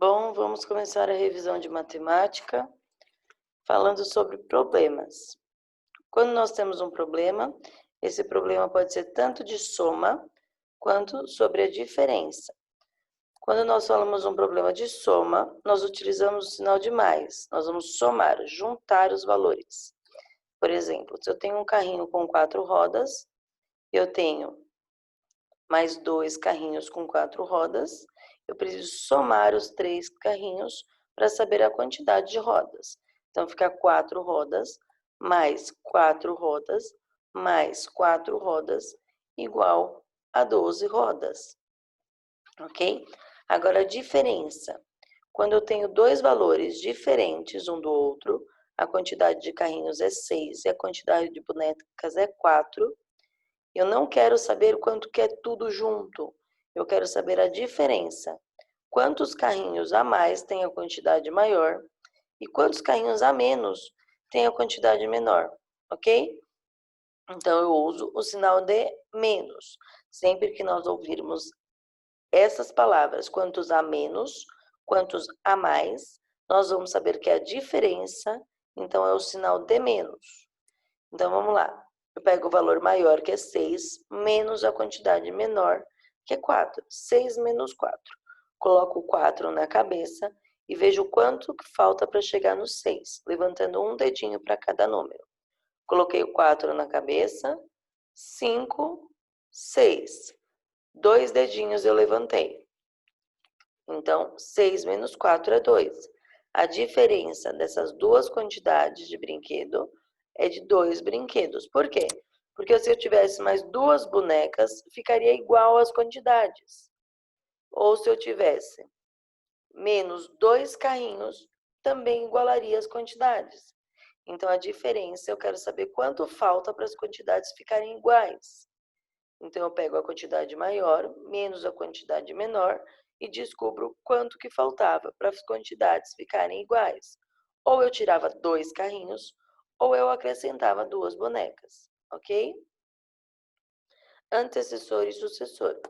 Bom, vamos começar a revisão de matemática falando sobre problemas. Quando nós temos um problema, esse problema pode ser tanto de soma quanto sobre a diferença. Quando nós falamos um problema de soma, nós utilizamos o sinal de mais. Nós vamos somar, juntar os valores. Por exemplo, se eu tenho um carrinho com 4 rodas, eu tenho mais 2 carrinhos com 4 rodas, eu preciso somar os 3 carrinhos para saber a quantidade de rodas. Então, fica 4 rodas, mais 4 rodas, mais 4 rodas, igual a 12 rodas. Ok? Agora, a diferença. Quando eu tenho dois valores diferentes um do outro, a quantidade de carrinhos é 6 e a quantidade de bonecas é 4, eu não quero saber quanto que é tudo junto. Eu quero saber a diferença. Quantos carrinhos a mais tem a quantidade maior e quantos carrinhos a menos tem a quantidade menor, ok? Então, eu uso o sinal de menos. Sempre que nós ouvirmos essas palavras, quantos a menos, quantos a mais, nós vamos saber que a diferença, então, é o sinal de menos. Então, vamos lá. Eu pego o valor maior, que é 6, menos a quantidade menor, que é 4. 6 menos 4. Coloco o 4 na cabeça e vejo quanto que falta para chegar no 6, levantando um dedinho para cada número. Coloquei o 4 na cabeça, 5, 6. 2 dedinhos eu levantei. Então, 6 menos 4 é 2. A diferença dessas duas quantidades de brinquedo é de 2 brinquedos. Por quê? Porque se eu tivesse mais 2 bonecas, ficaria igual as quantidades. Ou se eu tivesse menos 2 carrinhos, também igualaria as quantidades. Então, a diferença, eu quero saber quanto falta para as quantidades ficarem iguais. Então, eu pego a quantidade maior, menos a quantidade menor, e descubro quanto que faltava para as quantidades ficarem iguais. Ou eu tirava 2 carrinhos, ou eu acrescentava 2 bonecas, ok? Antecessor e sucessor.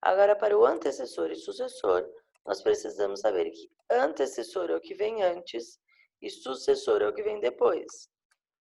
Agora, para o antecessor e sucessor, nós precisamos saber que antecessor é o que vem antes e sucessor é o que vem depois.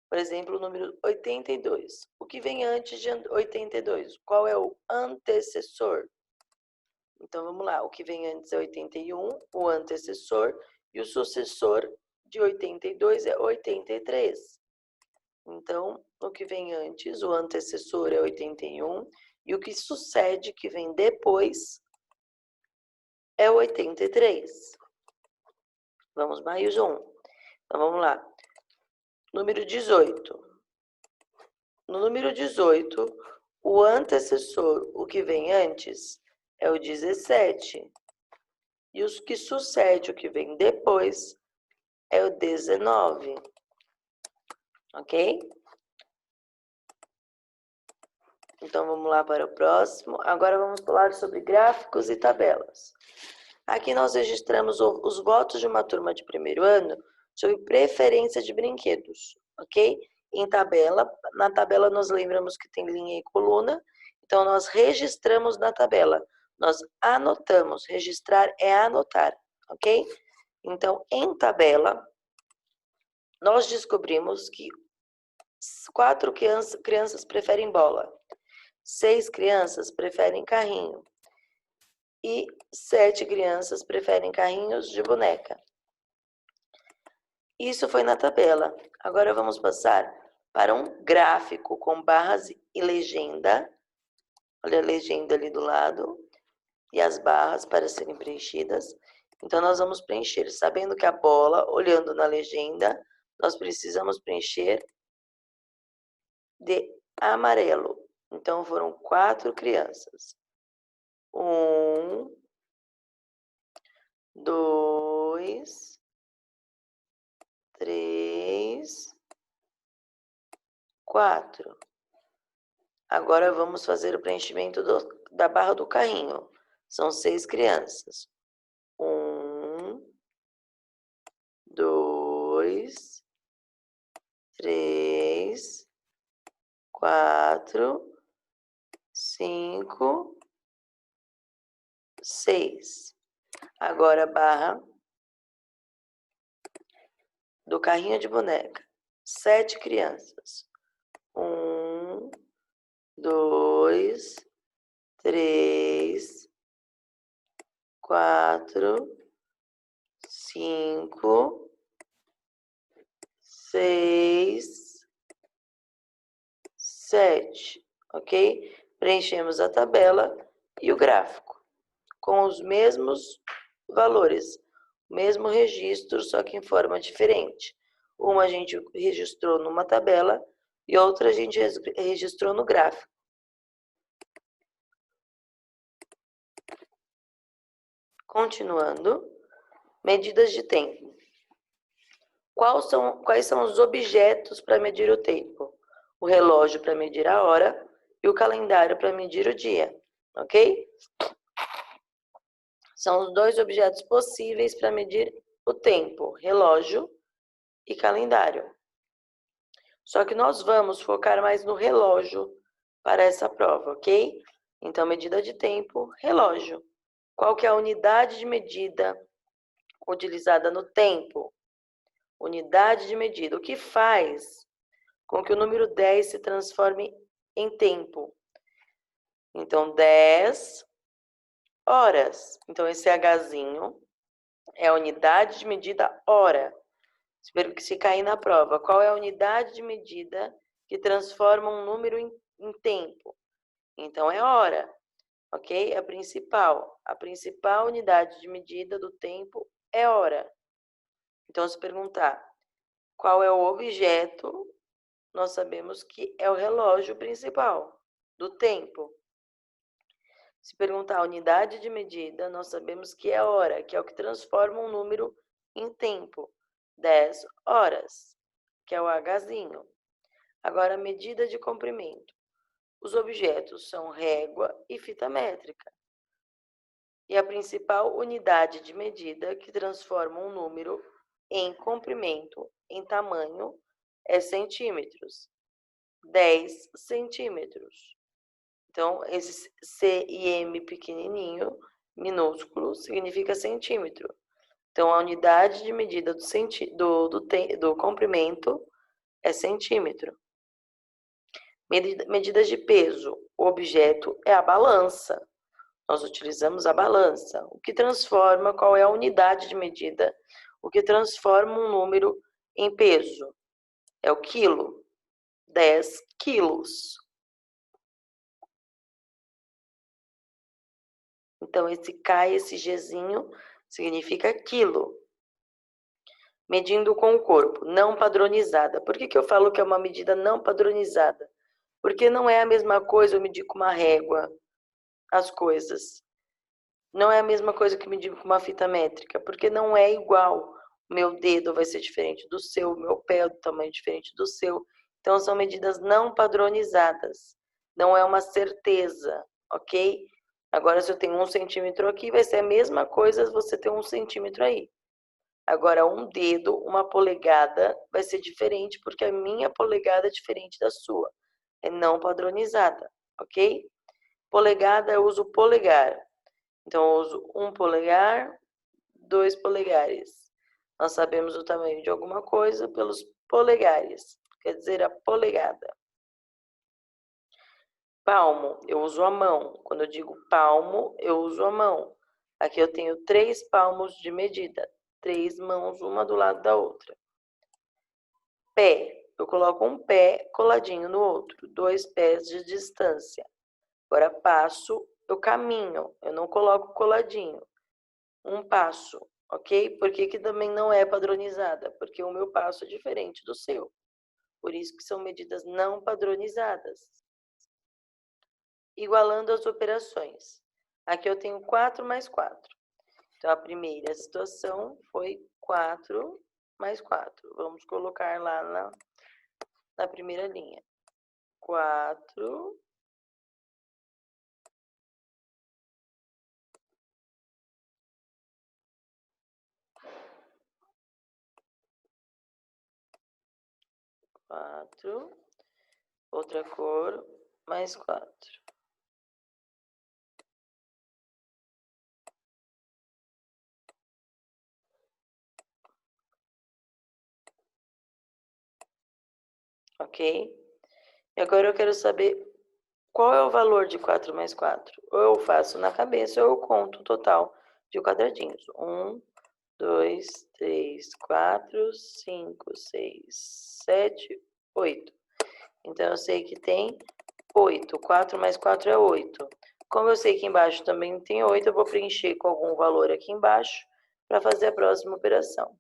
Por exemplo, o número 82. O que vem antes de 82? Qual é o antecessor? Então, vamos lá. O que vem antes é 81, o antecessor, e o sucessor de 82 é 83. Então, o que vem antes, o antecessor é 81, e o que sucede, que vem depois, é 83. Vamos mais um. Então, vamos lá. Número 18. No número 18, o antecessor, o que vem antes, é o 17. E os que sucede, o que vem depois, é o 19. Ok? Então, vamos lá para o próximo. Agora vamos falar sobre gráficos e tabelas. Aqui nós registramos os votos de uma turma de primeiro ano sobre preferência de brinquedos, ok? Na tabela nós lembramos que tem linha e coluna, então nós registramos na tabela, nós anotamos, registrar é anotar, ok? Então, em tabela, nós descobrimos que 4 crianças preferem bola, 6 crianças preferem carrinho e 7 crianças preferem carrinhos de boneca. Isso foi na tabela. Agora vamos passar para um gráfico com barras e legenda. Olha a legenda ali do lado e as barras para serem preenchidas. Então, nós vamos preencher, sabendo que a bola, olhando na legenda, nós precisamos preencher de amarelo. Então, foram 4 crianças. 1, 2, 3, 4. Agora vamos fazer o preenchimento da barra do carrinho. São 6 crianças. 1, 2, 3, 4, 5, 6. Agora, barra do carrinho de boneca. 7 crianças. 1, 2, 3, 4, 5, 6, 7, ok? Preenchemos a tabela e o gráfico com os mesmos valores, o mesmo registro, só que em forma diferente. Uma a gente registrou numa tabela e outra a gente registrou no gráfico. Continuando, medidas de tempo. Quais são os objetos para medir o tempo? O relógio para medir a hora e o calendário para medir o dia, ok? São os dois objetos possíveis para medir o tempo, relógio e calendário. Só que nós vamos focar mais no relógio para essa prova, ok? Então, medida de tempo, relógio. Qual que é a unidade de medida utilizada no tempo? Unidade de medida. O que faz com que o número 10 se transforme em tempo? Então, 10 horas. Então, esse Hzinho é a unidade de medida hora. Espero que se cair na prova. Qual é a unidade de medida que transforma um número em tempo? Então, é hora, ok? A principal unidade de medida do tempo é hora. Então, se perguntar qual é o objeto, nós sabemos que é o relógio principal do tempo. Se perguntar a unidade de medida, nós sabemos que é hora, que é o que transforma um número em tempo. 10 horas, que é o Hzinho. Agora, medida de comprimento. Os objetos são régua e fita métrica. E a principal unidade de medida que transforma um número em comprimento, em tamanho, é centímetros. 10 centímetros. Então, esse C e M pequenininho, minúsculo, significa centímetro. Então, a unidade de medida do comprimento é centímetro. Medidas de peso. O objeto é a balança. Nós utilizamos a balança. O que transforma, qual é a unidade de medida? O que transforma um número em peso? É o quilo. 10 quilos. Então, esse K e esse Gzinho significa quilo. Medindo com o corpo, não padronizada. Por que eu falo que é uma medida não padronizada? Porque não é a mesma coisa eu medir com uma régua as coisas. Não é a mesma coisa que medir com uma fita métrica, porque não é igual. O meu dedo vai ser diferente do seu, o meu pé é do tamanho diferente do seu. Então, são medidas não padronizadas. Não é uma certeza, ok? Agora, se eu tenho 1 centímetro aqui, vai ser a mesma coisa você ter 1 centímetro aí. Agora, um dedo, uma polegada, vai ser diferente, porque a minha polegada é diferente da sua. É não padronizada, ok? Polegada, eu uso polegar. Então, eu uso 1 polegar, 2 polegares. Nós sabemos o tamanho de alguma coisa pelos polegares, quer dizer, a polegada. Palmo, eu uso a mão. Quando eu digo palmo, eu uso a mão. Aqui eu tenho 3 palmos de medida, 3 mãos, uma do lado da outra. Pé, eu coloco um pé coladinho no outro, 2 pés de distância. Agora, passo, eu caminho, eu não coloco coladinho. Um passo, ok? Por que também não é padronizada? Porque o meu passo é diferente do seu. Por isso que são medidas não padronizadas. Igualando as operações. Aqui eu tenho 4 mais 4. Então, a primeira situação foi 4 mais 4. Vamos colocar lá na primeira linha. 4 4, outra cor, mais 4. ok? E agora eu quero saber qual é o valor de 4 mais 4. Ou eu faço na cabeça ou eu conto o total de quadradinhos. 1, 2, 3, 4, 5, 6, 7, 8. Então, eu sei que tem 8. 4 mais 4 é 8. Como eu sei que embaixo também tem 8, eu vou preencher com algum valor aqui embaixo para fazer a próxima operação.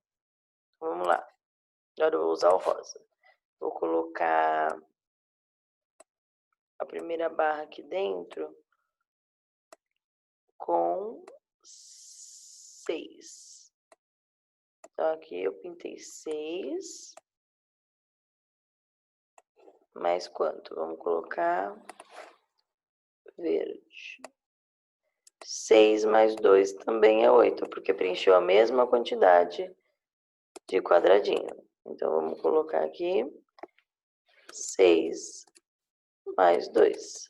Vamos lá. Agora eu vou usar o rosa. Vou colocar a primeira barra aqui dentro com 6. Então, aqui eu pintei 6. Mais quanto? Vamos colocar verde. 6 mais 2 também é 8, porque preencheu a mesma quantidade de quadradinho. Então, vamos colocar aqui 6 mais 2.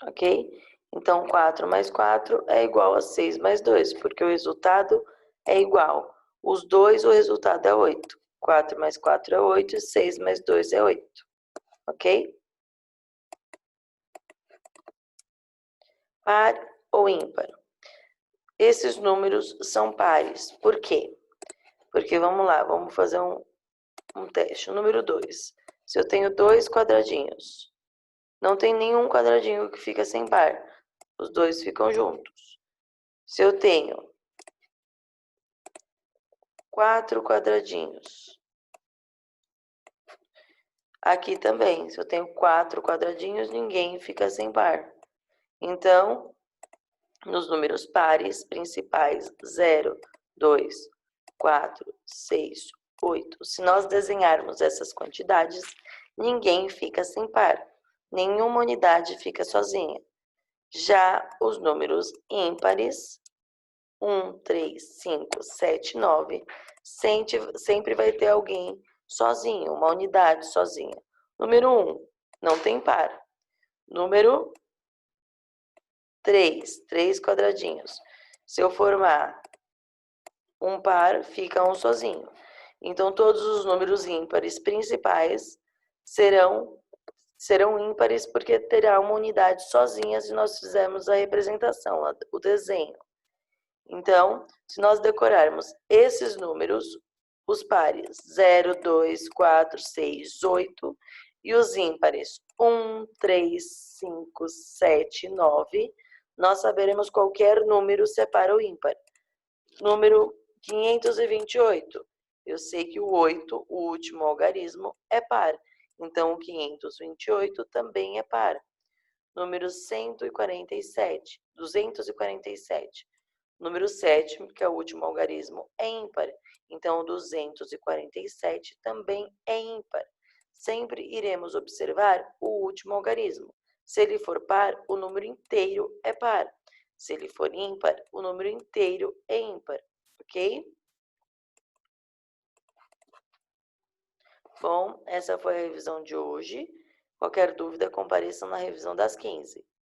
Ok? Então, 4 mais 4 é igual a 6 mais 2, porque o resultado é igual. Os dois, o resultado é 8. 4 mais 4 é 8 e 6 mais 2 é 8. Ok? Par ou ímpar? Esses números são pares. Por quê? Porque, vamos lá, vamos fazer um teste. O número 2. Se eu tenho 2 quadradinhos, não tem nenhum quadradinho que fica sem par. Os dois ficam juntos. Se eu tenho 4 quadradinhos, aqui também, se eu tenho 4 quadradinhos, ninguém fica sem par. Então, nos números pares principais, 0, 2, 4, 6, 8, se nós desenharmos essas quantidades, ninguém fica sem par. Nenhuma unidade fica sozinha. Já os números ímpares, 1, 3, 5, 7, 9, sempre vai ter alguém sozinho, uma unidade sozinha. Número 1, não tem par. Número 3, 3 quadradinhos. Se eu formar um par, fica um sozinho. Então, todos os números ímpares principais serão ímpares porque terá uma unidade sozinha se nós fizermos a representação, o desenho. Então, se nós decorarmos esses números, os pares 0, 2, 4, 6, 8 e os ímpares 1, 3, 5, 7, 9, nós saberemos qualquer número separa o ímpar. Número 528. Eu sei que o 8, o último algarismo, é par. Então, o 528 também é par. Número 147, 247. Número 7, que é o último algarismo, é ímpar. Então, o 247 também é ímpar. Sempre iremos observar o último algarismo. Se ele for par, o número inteiro é par. Se ele for ímpar, o número inteiro é ímpar. Ok? Bom, essa foi a revisão de hoje. Qualquer dúvida, compareçam na revisão das 15.